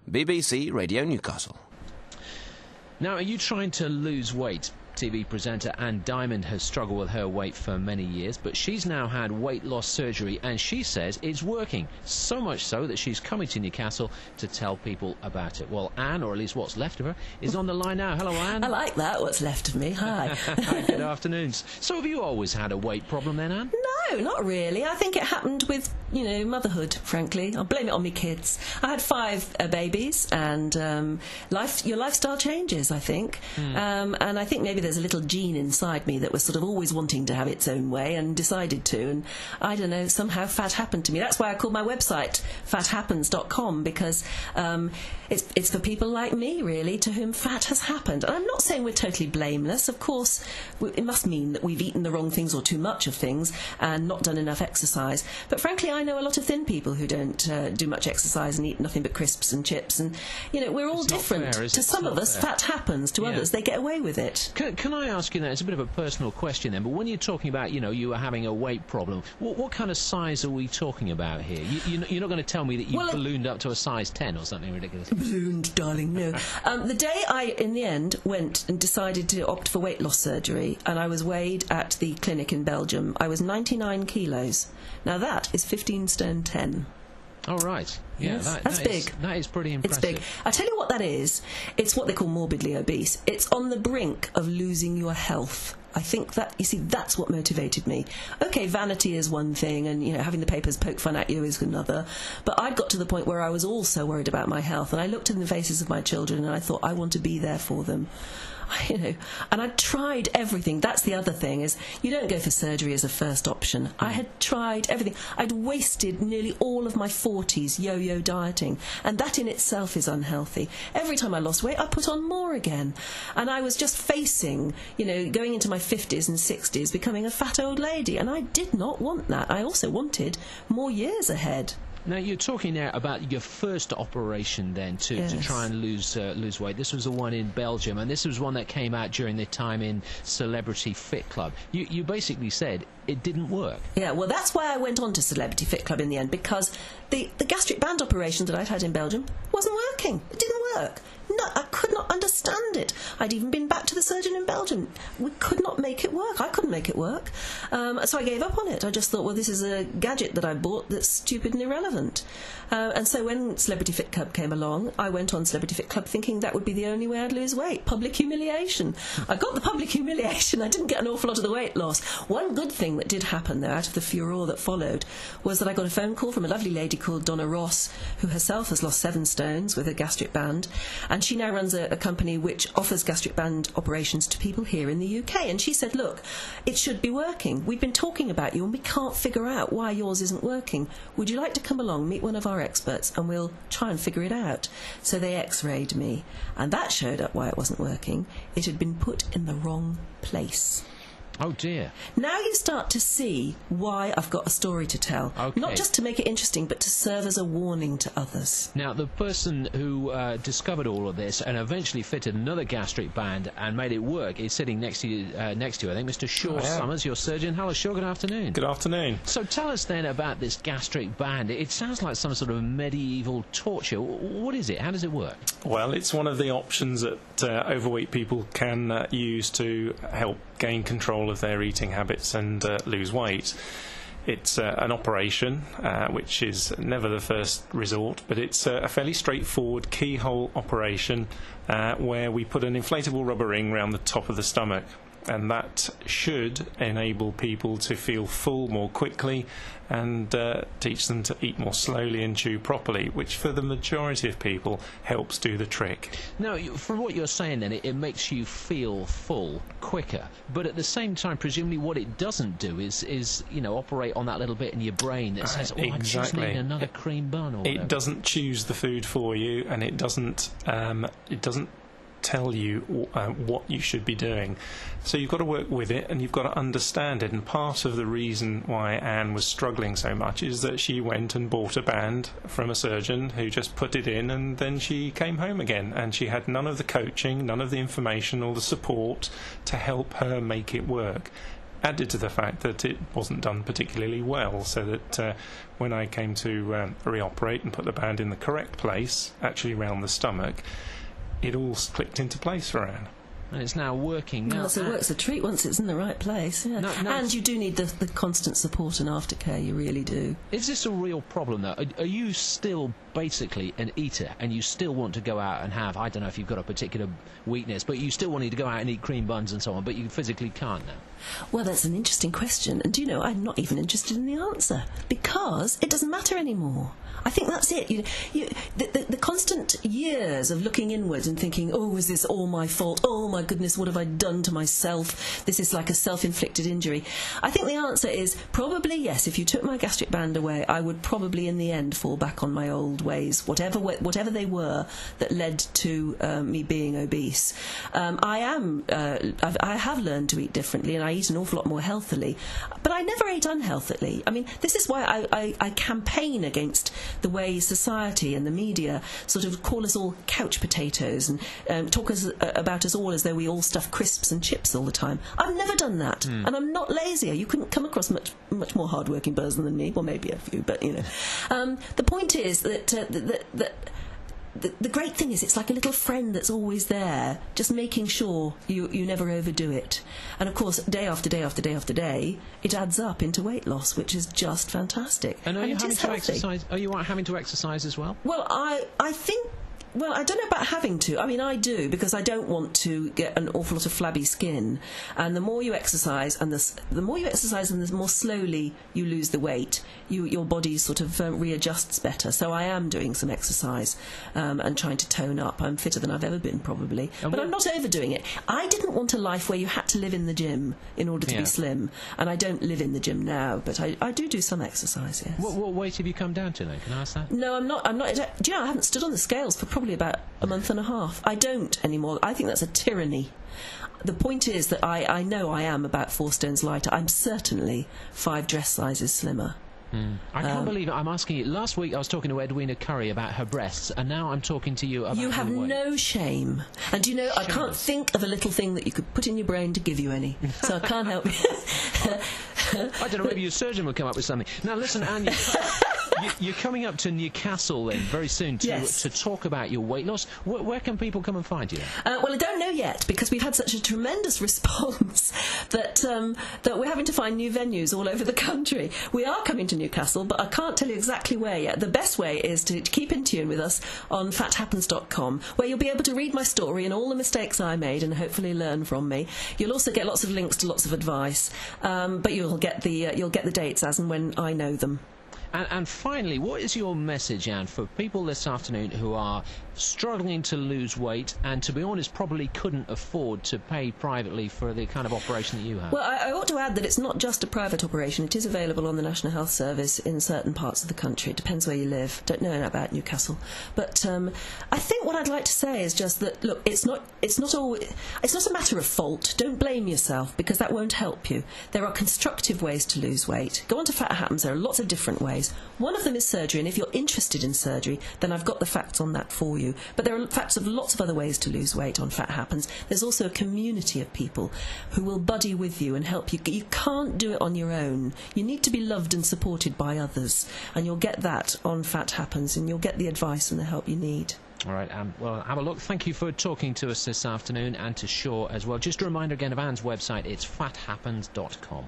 BBC Radio Newcastle. Now, are you trying to lose weight? TV presenter Anne Diamond has struggled with her weight for many years, but she's now had weight loss surgery and she says it's working. So much so that she's coming to Newcastle to tell people about it. Well, Anne, or at least what's left of her, is on the line now. Hello, Anne. I like that, what's left of me. Hi. Hi, good afternoons. So have you always had a weight problem then, Anne? No, not really. I think it happened with, motherhood, frankly. I'll blame it on me kids. I had 5 babies, and your lifestyle changes, I think. And I think maybe there's a little gene inside me that was sort of always wanting to have its own way and decided to. And I don't know, somehow fat happened to me. That's why I called my website fathappens.com, because it's for people like me, really, to whom fat has happened. And I'm not saying we're totally blameless. Of course, it must mean that we've eaten the wrong things or too much of things and not done enough exercise. But frankly, I know a lot of thin people who don't do much exercise and eat nothing but crisps and chips. And, we're all different. To some of us, fat happens. To others, they get away with it. Can I ask you that? It's a bit of a personal question then, but when you're talking about, you were having a weight problem, what kind of size are we talking about here? You're not going to tell me that you ballooned up to a size 10 or something ridiculous. Ballooned, darling, no. The day I, in the end, went and decided to opt for weight loss surgery, and I was weighed at the clinic in Belgium, I was 99 kilos. Now that is 15 stone 10. Oh, right. Yeah, yes, that's big. That is pretty impressive. It's big. I tell you what that is. It's what they call morbidly obese. It's on the brink of losing your health. I think that, that's what motivated me. OK, vanity is one thing, and, having the papers poke fun at you is another. But I'd got to the point where I was also worried about my health, and I looked in the faces of my children, and I thought, I want to be there for them. And I tried everything. That's the other thing, is you don't go for surgery as a first option. I had tried everything. I'd wasted nearly all of my 40s yo-yo dieting, and that in itself is unhealthy. Every time I lost weight, I put on more again. And I was just facing, going into my 50s and 60s, becoming a fat old lady, and I did not want that. I also wanted more years ahead. Now, you're talking now about your first operation then to try and lose weight. This was the one in Belgium, and this was one that came out during the time in Celebrity Fit Club. You basically said it didn't work. Yeah, well, that's why I went on to Celebrity Fit Club in the end, because the gastric band operation that I'd had in Belgium wasn't working. It didn't work. No, I could not understand it. I'd even been back to the surgeon in Belgium. We could not make it work. I couldn't make it work. So I gave up on it. I just thought, well, this is a gadget that I bought that's stupid and irrelevant. And so when Celebrity Fit Club came along, I went on Celebrity Fit Club thinking that would be the only way I'd lose weight. Public humiliation. I got the public humiliation. I didn't get an awful lot of the weight loss. One good thing that did happen, though, out of the furore that followed, was that I got a phone call from a lovely lady called Donna Ross, who herself has lost 7 stones with a gastric band, and she now runs a company which offers gastric band operations to people here in the UK. And she said, look, it should be working. We've been talking about you and we can't figure out why yours isn't working. Would you like to come along, meet one of our experts, and we'll try and figure it out? So they x-rayed me, and that showed up why it wasn't working. It had been put in the wrong place. Oh dear. Now you start to see why I've got a story to tell. Okay. Not just to make it interesting, but to serve as a warning to others. Now, the person who discovered all of this and eventually fitted another gastric band and made it work is sitting next to you, I think, Mr. Shaw Summers, your surgeon. Hello, Shaw, good afternoon. Good afternoon. So tell us then about this gastric band. It sounds like some sort of medieval torture. What is it? How does it work? Well, it's one of the options that overweight people can use to help gain control of their eating habits and lose weight. It's an operation, which is never the first resort, but it's a fairly straightforward keyhole operation where we put an inflatable rubber ring around the top of the stomach, and that should enable people to feel full more quickly and teach them to eat more slowly and chew properly, which for the majority of people helps do the trick. Now, from what you're saying then, it makes you feel full quicker, but at the same time, presumably what it doesn't do is operate on that little bit in your brain that says, oh, I just need another cream bun or whatever. It doesn't choose the food for you, and it doesn't tell you what you should be doing. So you've got to work with it and you've got to understand it. And part of the reason why Anne was struggling so much is that she went and bought a band from a surgeon who just put it in, and then she came home again and she had none of the coaching, none of the information or the support to help her make it work. added to the fact that it wasn't done particularly well, so that when I came to reoperate and put the band in the correct place, actually around the stomach, it all clicked into place for Anne. And it's now working. Now, so it works a treat once it's in the right place. Yeah. And you do need the constant support and aftercare, you really do. Is this a real problem, though? Are you still basically an eater, and you still want to go out and have, I don't know if you've got a particular weakness, but you still want to go out and eat cream buns and so on, but you physically can't now? Well, that's an interesting question, and do you know, I'm not even interested in the answer, because it doesn't matter anymore. I think that's it. The constant years of looking inwards and thinking, oh, is this all my fault? Oh, my goodness, what have I done to myself? This is like a self-inflicted injury. I think the answer is probably yes. If you took my gastric band away, I would probably in the end fall back on my old ways, whatever they were that led to me being obese. I have learned to eat differently, and I eat an awful lot more healthily. But I never ate unhealthily. I mean, this is why I campaign against the way society and the media sort of call us all couch potatoes and talk about us all as though we all stuff crisps and chips all the time. I've never done that, and I'm not lazy. You couldn't come across much more hard-working person than me. Well, maybe a few, but you know. The point is that the great thing is it's like a little friend that's always there, just making sure you never overdo it. And of course, day after day after day after day, it adds up into weight loss, which is just fantastic. And are you having to exercise? Are you having to exercise as well? Well, I think. Well, I don't know about having to. I mean, I do, because I don't want to get an awful lot of flabby skin. And the more you exercise, and the more slowly you lose the weight, your body sort of readjusts better. So I am doing some exercise and trying to tone up. I'm fitter than I've ever been, probably. But I'm not overdoing it. I didn't want a life where you had to live in the gym in order to be slim. And I don't live in the gym now, but I do some exercise, yes. What weight have you come down to, then? Can I ask that? No, I'm not. Do you know, I haven't stood on the scales for probably about a month and a half. I don't anymore. I think that's a tyranny. The point is that I know I am about 4 stones lighter. I'm certainly 5 dress sizes slimmer. I can't believe it. I'm asking you. Last week I was talking to Edwina Curry about her breasts, and now I'm talking to you about You have no shame. And do you know, I can't think of a little thing that you could put in your brain to give you any. So I can't help you. I don't know, maybe your surgeon will come up with something. Now listen, Anne, you're coming up to Newcastle then very soon to talk about your weight loss. Where can people come and find you? Well, I don't know yet, because we've had such a tremendous response that we're having to find new venues all over the country. We are coming to Newcastle, but I can't tell you exactly where yet. The best way is to keep in tune with us on fathappens.com, where you'll be able to read my story and all the mistakes I made and hopefully learn from me. You'll also get lots of links to lots of advice, but you'll get the dates as and when I know them. And finally, what is your message, Anne, for people this afternoon who are struggling to lose weight and, to be honest, probably couldn't afford to pay privately for the kind of operation that you have? Well, I ought to add that it's not just a private operation. It is available on the National Health Service in certain parts of the country. It depends where you live. Don't know about Newcastle. But I think what I'd like to say is just that, look, it's not a matter of fault. Don't blame yourself, because that won't help you. There are constructive ways to lose weight. Go on to Fat Happens. There are lots of different ways. One of them is surgery, and if you're interested in surgery, then I've got the facts on that for you. But there are facts of lots of other ways to lose weight on Fat Happens. There's also a community of people who will buddy with you and help you. You can't do it on your own. You need to be loved and supported by others, and you'll get that on Fat Happens, and you'll get the advice and the help you need. All right, well, have a look. Thank you for talking to us this afternoon, and to Shaw as well. Just a reminder again of Anne's website. It's fathappens.com.